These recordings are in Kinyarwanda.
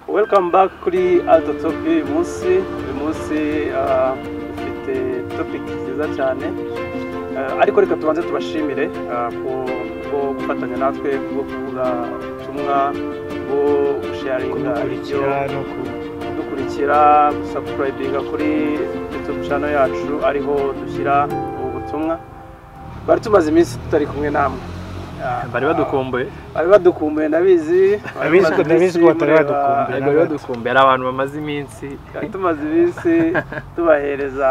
Welcome back kuri Alto Talk uyu munsi ufite topic nziza cyane ariko reka tubanze tubashimire ko gufatanya natwe bwo kuvuga ubutumwa bwo gusharinga icyo dukurikira subscribinga kuri YouTube channel yacu ariho dushyira ubutumwa bari tumaze iminsi tutari kumwe namwe bari badukumbuye nabizi ko batari badukumbuye ari abantu bamaze iminsi tumaze iminsi tubahereza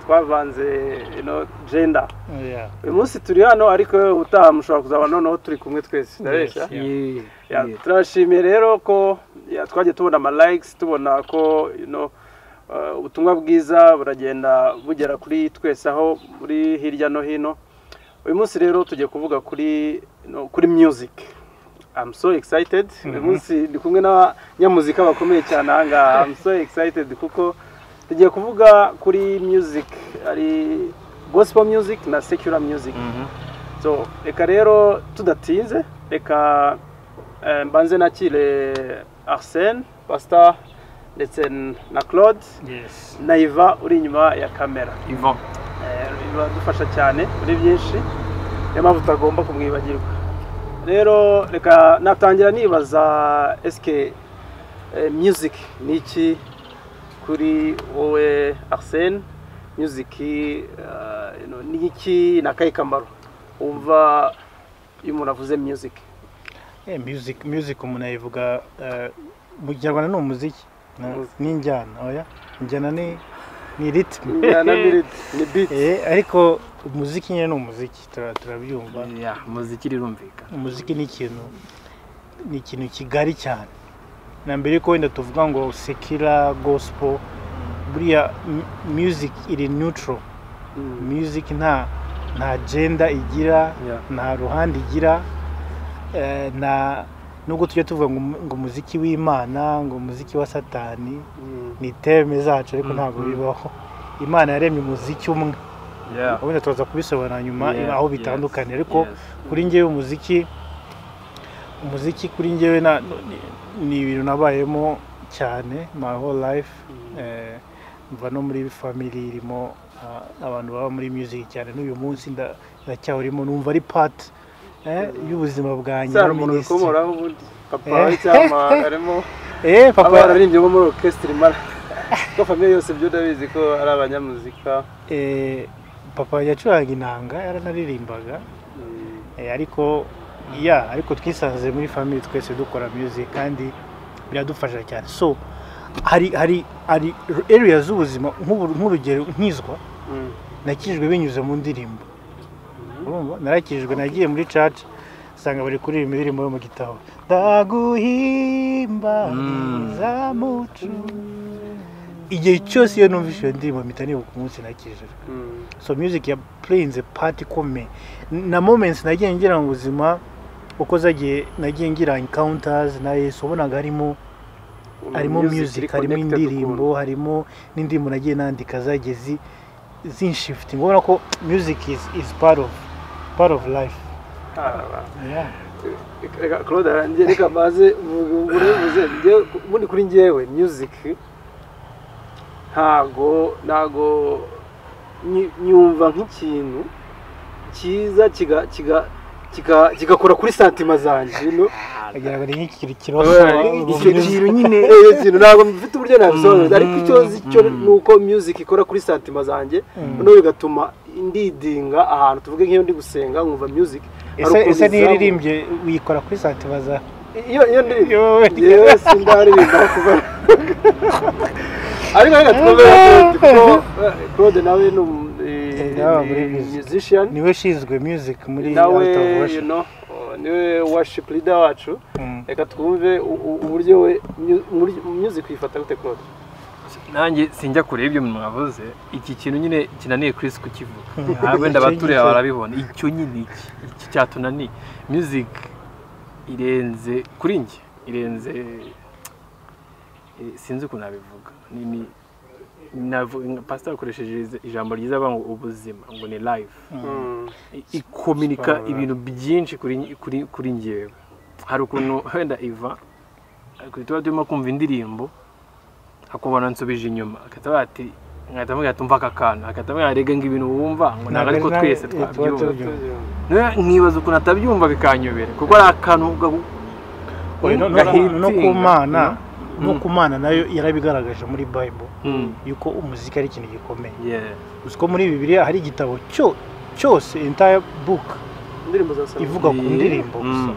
twavanze gender uyu munsi turi hano ariko utaha mushobora kuzaba noneho turi kumwe twese ndabeshya turashimiye rero ko twagiye tubona ama likes tubona ko ubutumwa bwiza buragenda bugera kuri twese aho muri hirya no hino uyu munsi rero tugiye kuvuga kuri music. I'm so excited. Uyu munsi ndi kumwe n'abanyamuzika bakomeye cyane aha. I'm so excited kuko tugiye kuvuga kuri music, ari gospel music na secular music. So reka rero tudatinze, reka mbanze nakire Arsene, Pastor ndetse na Claude, na Iva uri inyuma ya kamera. Iva dufasha cyane muri byinshi mpamvu utagomba kumwibagirwa. Rero reka natangira nibaza eske music ni iki kuri wowe Arsene? Music ni iki nakaye kamaro umva iyo umuntu avuze music? Music umuntu ayivuga mu Kinyarwanda ni umuziki n'injyana. Oya, injyana ni rhythm, ni beat. Ariko umuziki nyine ni umuziki turabyumva. Umuziki rirumvikana. Umuziki ni ikintu kigari cyane. Na mbere ko wenda tuvuga ngo secular gospel, buriya music iri neutral. Music nta gender igira, nta ruhande igira, nubwo tujya tuvuga ngo umuziki w'Imana, ngo umuziki wa Satani, ni terme zacu ariko ntabwo bibaho. Imana yaremye umuziki umwe. Wenda tuza kubisobanura nyuma aho bitandukanye, ariko kuri njyewe umuziki kuri njyewe ni ibintu nabayemo cyane my whole life. Mva no muri family irimo abantu baba muri music cyane, n'uyu munsi ndacyarimo numva ari part y'ubuzima bwanjye. Umuntu ukomoraho ubundi papa cyama arimo papa ararimbye muri orchestre mara ko famille yose byo ndabizi ko ari abanyamuzika. Papa yacuranga inanga, yaranaririmbaga, ariko twisanze muri family twese dukora music kandi biradufasha cyane. So hari areas z'ubuzima nk'urugero nkizwa nakijwe binyuze mu ndirimbo. Narakijwe nagiye muri church sanga bari kuririmba indirimbo yo mu gitabo, ndaguhimba za mucu. Igihe cyose iyo numvise iyo ndirimbo mpita nibuka umunsi nakijwe. So music ya playing a part ikomeye na moments nagiye ngira mu buzima uko nagiye ngira encounters na Yesu, ubonaga harimo music, harimo indirimbo, harimo n'indirimbo nagiye nandika zageze zinshifting. Ubona ko music is part of life. Claude reka maze ubuze muri kuri njyewe music ntago nyumva nk'ikintu cyiza kigakora kuri santima zanjye agira ngo ni icyo kintu nyine kintu ntabwo mfite uburyo nabisobanura, ariko icyo nuko music ikora kuri santima zanjye no bigatuma indidinga ahantu tuvuge nk'iyo ndi gusenga nkumva music. Ese niririmbye wikora kuri santima za iyo ndirimbo yes ndaririmba kuva ariko twumva Claude nawe ni musician, niwe shizwe music muri Alto Worship, niwe worship leader wacu. Reka twumve uburyo we music yifata gute Claude? Nanjye sinjya kure ibyo mwavuze, iki kintu nyine kinaniye Chris kukivuga. Wenda abatureba barabibona. Icyo nyine iki cyatunaniye. Music irenze kuri njye, sinzi uko nabivuga. Pastor akoresheje ijambo ryiza bango ubuzima ngo ni live. Ikomunika ibintu byinshi kuri njyewe. hari ukuntu wenda Iva tuba turimo kumva indirimbo akubona nsubije inyuma akataba ati nkahita mubwira ati umva aka kana akahita mubwira rega ngo ibintu wumva ngo ntabwo ariko twese twabyumva nkibaza ukuntu atabyumva bikanyobera kuko ari akantu no ku Mana nayo yarabigaragaje muri Bible yuko umuziki ari ikintu gikomeye uko muri Bibiliya hari igitabo cyose entire book ivuga ku ndirimbo gusa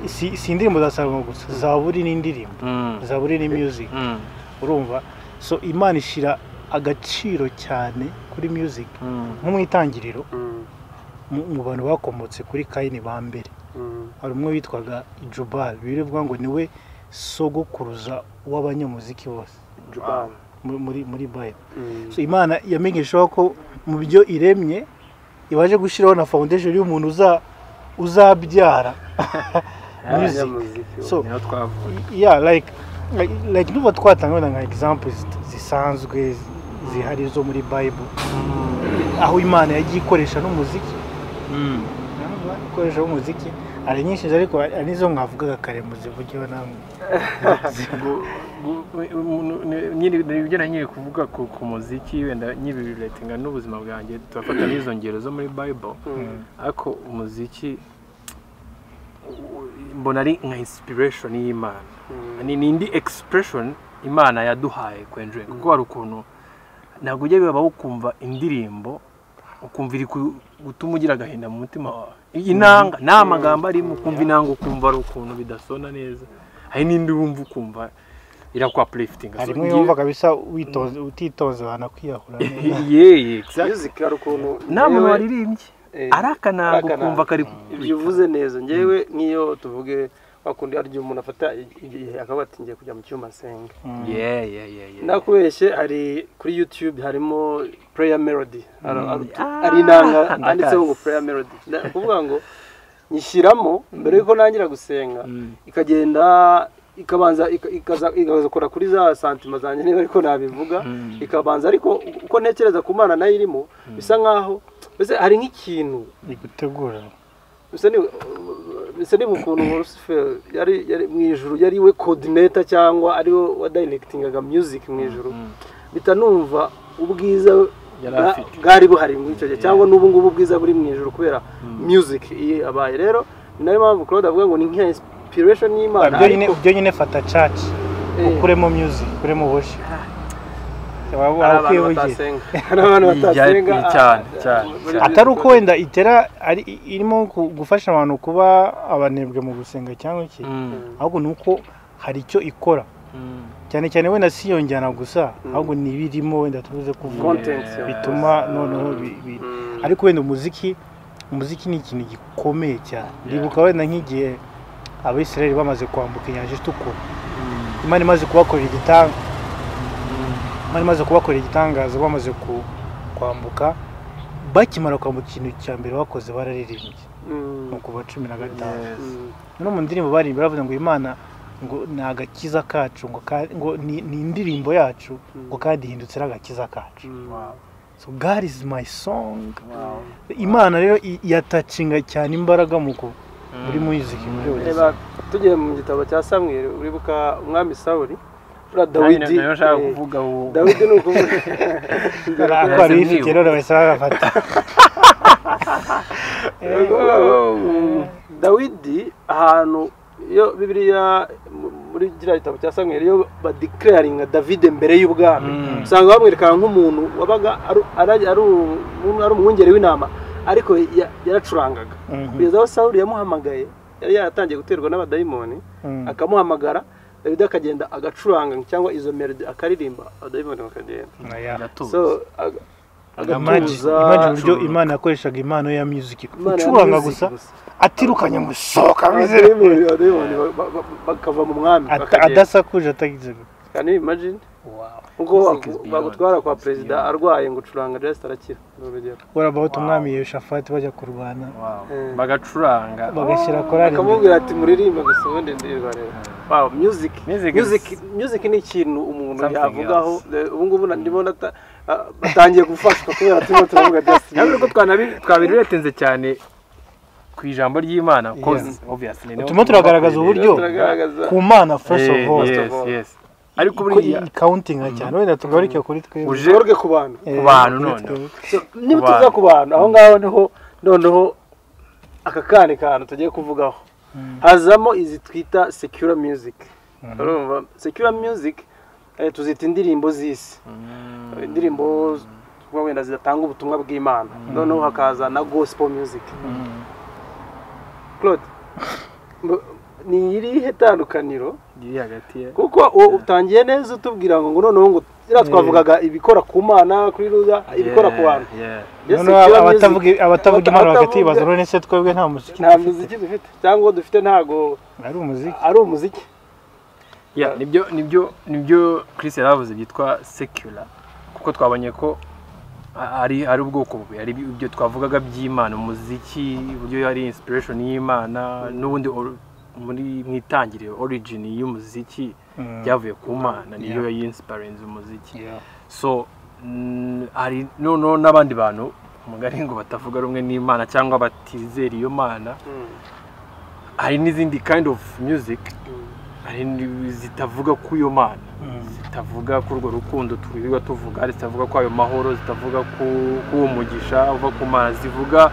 si indirimbo za Salomo gusa Zaburi n'indirimbo Zaburi ni music urumva so Imana ishira agaciro cyane kuri music nko mu itangiriro mu bantu bakomotse kuri Kayini ba mbere hari umwe witwaga Jubal bivuga ngo niwe sogokuruza w'abanyamuziki bose muri Bible so Imana yamenyeshaho ko mu byo iremye ibaje gushiraho na foundation y'umuntu uzabyara music so yeah like nuba twatanga nka examples zisanzwe zihari zo muri Bible aho Imana yagiye ikoresha n'umuziki ikoresha umuziki ari nyinshi ariko anizo nkavuga kare muzivugiwe namwe nyiri kuvuga ku muziki wenda nyibirelatinga n'ubuzima bwanjye turafata n'izo ngero zo muri Bible ariko umuziki mbona ari nka inspiration y'Imana ni indi expression Imana yaduhaye kwenjwe kuko hari ukuntu ntabwo ujya bibaho ukumva indirimbo ukumva iri gutuma ugira agahinda mu mutima wawe inanga nta magambo arimo ukumva inanga ukumva ari ukuntu bidasona neza hari n'indi wumva ukumva irakwa uplifting harimo yumva kabisa utitoza wanakwiyahura music ari ukuntu nta muntu waririmbye arakananga ukumva kari bivuze neza ngewe niyo tuvuge bakundi aryo umuntu afata igihe akabati ngiye kujya mu cyuma senga nakubeshye hari kuri YouTube harimo prayer melody ari nanga anditseho ngo prayer melody kuvuga ngo nyishyiramo mbere yuko nangira gusenga ikagenda ikabanza ikazakora kuri za santima zanjye niba ariko nabivuga ikabanza ariko uko ntekereza ku Mana nayo irimo bisa nkaho mbese hari nk'ikintu igutegura bisa ni ukuntu Lucifer yari mu ijuru yari we coordinator cyangwa ari wa directingaga music mu ijuru bitanumva ubwiza bwari buhari mu icyo gihe cyangwa n'ubu ngubu ubwiza buri mu ijuru kubera music abaye rero nayo mpamvu Claude avuga ngo ni nka inspiration y'Imana ubyo nyine fata church ukuremo music ukuremo worship atari uko wenda itera irimo gufasha abantu kuba abanebwe mu gusenga cyangwa iki ahubwo nuko hari icyo ikora cyane cyane wenda si yonjyana gusa ahubwo nibirimo wenda tuvuze kuvuga bituma noneho ariko wenda umuziki ni ikintu gikomeye cyane ndibuka wenda nk'igihe Abisirayeli bamaze kwambuka inyanja itukura Imana imaze kubakorera igitangaza bamaze kwambuka bakimara kwambuka ikintu cya mbere bakoze bararirimbye mu kuva 15 no mu ndirimbo baririmba bavuga ngo Imana ngo ni agakiza kacu ngo ni indirimbo yacu ngo kandi hindutse agakiza kacu so God is my song Imana rero yatacinga cyane imbaraga muri music tugiye mu gitabo cya Samuel uribuka umwami Sawuli Dawidi Dawidi nukuvuga ari ifite rero basafata Dawidi ahantu yo Bibiliya muri gira gitabo cya Samuel yo badeclaringa David mbere y'ubwami usanga bamwerekana nk'umuntu wabaga ari umwungeri w'intama ariko yaracurangaga kugeza aho Sawuli yamuhamagaye yari yaratangiye guterwa n'abadayimoni akamuhamagara David akagenda agacuranga cyangwa izo melody akaririmba abadayimoni bakagenda so imagine uburyo Imana yakoreshaga impano ya music gucuranga gusa atirukanye ngo soka bizere bakava mu mwami adasakuje atagize can you imagine ubwo bagutwara kwa president arwaye ngo ucuranga just arakira urugero urabahota umwami Yehoshafati bajya kurwana bagacuranga bagashyira korali akamubwira ati muririmba gusa ubundi ndirwa rero wow music ni ikintu umuntu yavugaho ubu ngubu ndibona batangiye gufashwa kubera turimo turavuga just ntabwo ko twabiriretenze cyane ku ijambo ry'Imana cause obviously tuma turagaragaza uburyo ku Mana first of all. Yes. Ariko buri counting cyane wenda tugaruke kuri twe uje ku bantu none niba tuza ku bantu aho ngaho noneho aka kantu tugiye kuvugaho hazamo izi twita secular music. urumva secular music tuzita indirimbo z'isi, indirimbo wenda zidatanga ubutumwa bw'Imana, noneho hakaza na gospel music. Claude, ni irihe tandukaniro riri hagati ya kuko utangiye neza utubwira ngo noneho ngo twavugaga ibikora ku Mana kuri ruza ibikora ku bantu. abatavuga Imana hagati bazo none se twebwe nta muziki dufite cyangwa dufite ntago ari umuziki. nibyo Chris yaravuze byitwa secular, kuko twabonye ko ari ubwoko bwe, ari ibyo twavugaga by'Imana, umuziki uburyo ari inspiration y'Imana, n'ubundi muri mwitangiriro origin y'umuziki byavuye ku Mana, niyo yinspirinze umuziki. So ari no n'abandi bantu umugari ngo batavuga rumwe n'Imana cyangwa batizera iyo Mana, hari n'izindi kind of music hari zitavuga ku iyo Mana, zitavuga ku urwo rukundo twirirwa tuvuga, zitavuga ko ayo mahoro, zitavuga ku uwo mugisha uva ku Mana, zivuga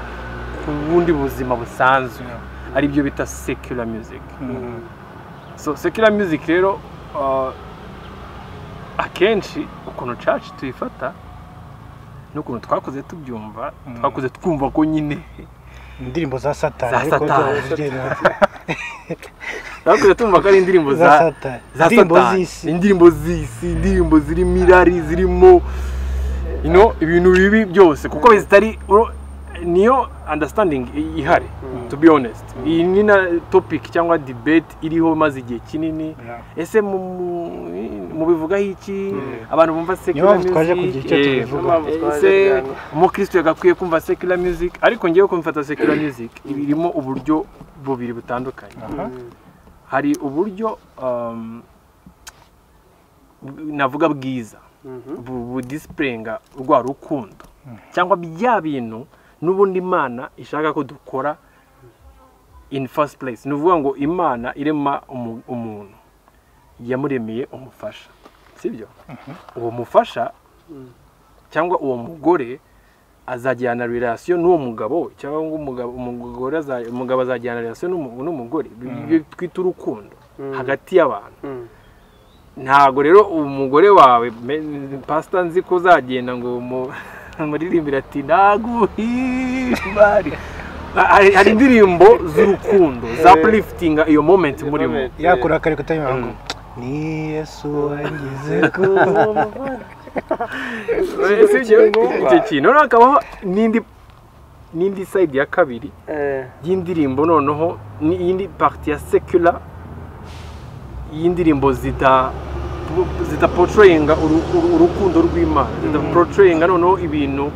ku bundi buzima busanzwe, ari byo bita secular music. So secular music rero akenshi ukuntu church tuyifata n'ukuntu twakoze tubyumva, twakoze twumva ko nyine indirimbo za Satani, ariko twakoze tumva ko ari indirimbo za Satani, indirimbo z'isi, indirimbo ziri mirari, zirimo ibintu bibi byose, kuko zitari niyo understanding ihari. To be honest, iyi ni na topic cyangwa debate iriho maze igihe kinini. Ese mu bivugaho iki abantu bumva secular music? Ese umukristo yagakwiye kumva secular music? Ariko ngiye kumfata secular music ibirimo uburyo bubiri butandukanye. Hari uburyo navuga bwiza budisplayinga rwa rukundo cyangwa bya bintu n'ubundi Imana ishaka ko dukora in first place. Nuvuga ngo Imana irema umuntu yamuremeye umufasha, sibyo? Uwo mufasha cyangwa uwo mugore azajyana relation n'uwo mugabo, cyangwa umugabo azajyana relation n'umugore, twita urukundo hagati y'abantu. Ntago rero umugore wawe pastor nzi ko uzagenda ngo muririmbira ati naguhimbari. Hari indirimbo z'urukundo za uplifting iyo moment murimo, yakora kare kutanywa ngo ni Yesu wangize ko icyo kintu nakabaho n'indi side ya kabiri y'indirimbo, noneho n'indi party ya secular y'indirimbo zita portrayinga urukundo rw'Imana, zita portrayinga noneho ibintu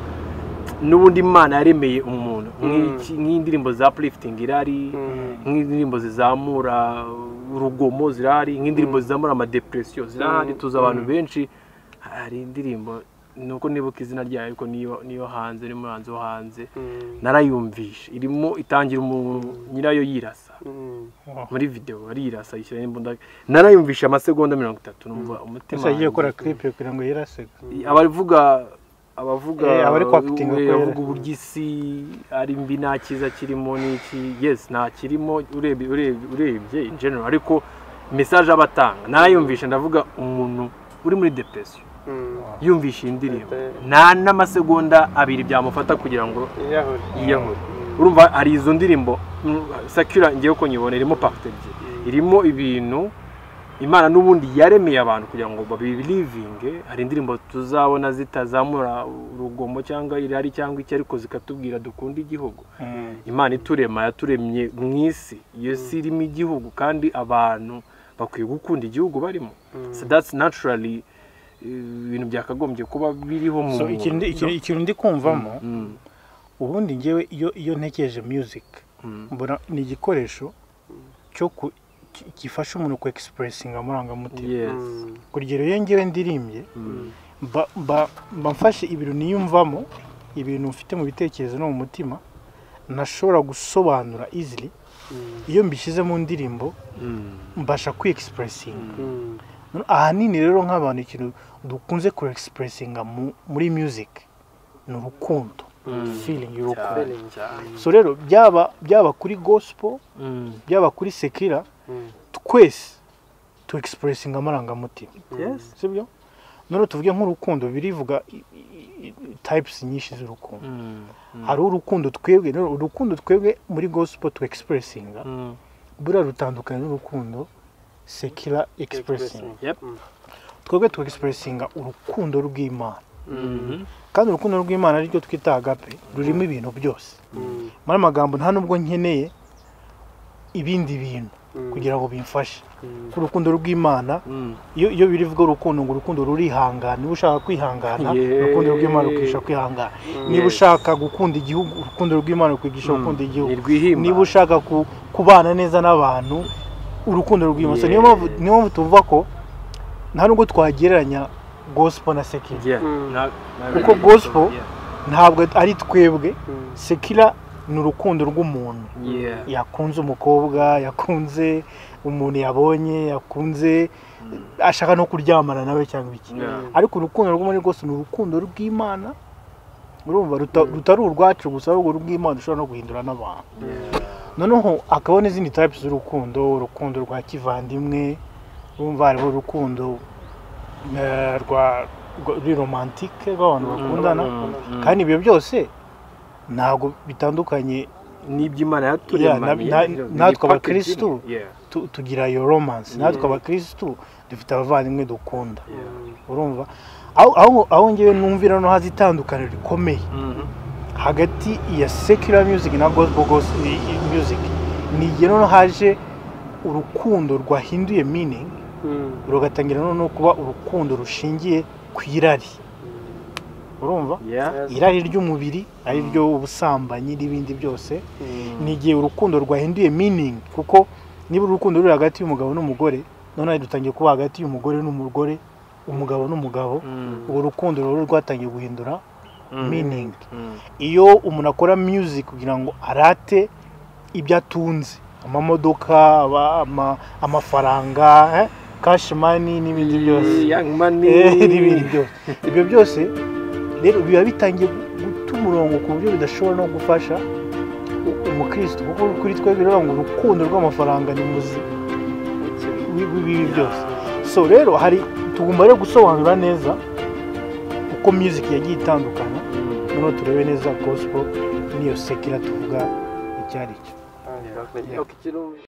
n'ubundi Imana yaremeye umuntu, nk'indirimbo za uplifting irari, nk'indirimbo zizamura urugomo zirari, nk'indirimbo zizamura amadepression zirahari. Tuzi abantu benshi, hari indirimbo nuko nibuka izina ryayo ariko niyo hanze, ni muhanzi wo hanze narayumvisha, irimo itangira umuntu nyirayo yirasa muri video, arirasa yishyira n'imbunda, narayumvisha amasegonda 30 numva umutima agiye gukora clip kugira ngo yirase. abavuga abari kwakitinga ko uburyo isi ari mbi nta kiza kirimo n'iki. Yes, nta kirimo urebye in general, ariko message abatanga narayumvisha, ndavuga umuntu uri muri depression yumvisha indirimbo nta n'amasegonda 2 byamufata kugira ngo yiyahure. Urumva ari izo ndirimbo secular ngiye ko nyibona irimo party, irimo ibintu Imana n'ubundi yaremeye abantu kugira ngo babilivinge. Hari indirimbo tuzabona zitazamura urugomo cyangwa irari cyangwa iki, ariko zikatubwira dukunda igihugu. Imana iturema yaturemye mu isi, iyo si irimo igihugu, kandi abantu bakwiye gukunda igihugu barimo. So that's naturally ibintu byakagombye kuba biriho mu so ikintu ndi kumvamo. Ubundi ngewe iyo ntekereje music mbona ni igikoresho cyo gifasha umuntu ku expressinga amarangamutima. Kurugero iyo ngewe ndirimbye mfashe ibintu niyumvamo, ibintu mfite mu bitekerezo no mu mutima, nashobora gusobanura easily iyo mbishyize mu ndirimbo mbasha kwi-expressinga ahanini rero nk'abantu ikintu dukunze ku-expressinga muri music ni urukundo feeling y'urukundo so rero byaba kuri gospel byaba kuri sekira twese to expressing amarangamutima sibyo none tuvuge nk'urukundo birivuga types nyinshi z'urukundo hari urukundo twebwe urukundo twebwe muri gospel to expressinga bura rutandukanye n'urukundo sekira expressing twebwe to expressinga urukundo rw'Imana kandi urukundo rw'Imana ariko twita agape rurimo ibintu byose muri magambo nta nubwo nkeneye ibindi bintu kugira ngo bimfashe urukundo rw'Imana iyo birivuga urukundo ngo urukundo rurihangana niba ushaka kwihangana urukundo rw'Imana rukisha kwihangana niba ushaka gukunda igihugu urukundo rw'Imana rukwigisha gukunda igihugu niba ushaka kubana neza n'abantu urukundo rw'Imana niyo mpamvu tuvuga ko nta nubwo twagereranya gospel na sekira kuko gospel ntabwo ari twebwe sekira ni urukundo rw'umuntu yakunze umukobwa yakunze umuntu yabonye yakunze ashaka no kuryamana nawe cyangwa iki ariko urukundo rw'umuntu rwose ni urukundo rw'Imana urumva rutari urwacu gusa ahubwo rw'Imana ushobora no guhindura n'abantu noneho akaba n'izindi types z'urukundo urukundo rwa kivandimwe urumva hariho urukundo ruri romantique rw'abantu bakundana kandi ibyo byose ntabwo bitandukanye n'iby'Imana yaturemanye natwe abakristo tugira iyo romance natwe abakristo dufite abavandimwe dukunda urumva aho ngewe numvira no hazi itandukaniro rikomeye hagati ya secular music na gospel music ni igihe no haje urukundo rwahinduye meaning rugatangira no kuba urukundo rushingiye ku irari urumva irari ry'umubiri ari ryo ubusambanyi n'ibindi byose ni igihe urukundo rwahinduye meaning kuko niba urukundo ruri hagati y'umugabo n'umugore none dutangiye kuba hagati y'umugore n'umugore umugabo n'umugabo ubu rukundo rero rwatangiye guhindura meaning iyo umuntu akora music kugira ngo arate ibyo atunze amamodoka amafaranga cash money n'ibindi byose young money n'ibindi byose ibyo byose rero biba bitangiye guta umurongo ku buryo bidashobora no gufasha umukristo kuko kuri twebwe rero ngo urukundo rw'amafaranga ni muzi ibi byose so rero hari tugomba rero gusobanura neza uko music yagiye itandukana noneho turebe neza gospel niyo sekira tuvuga icyari cyo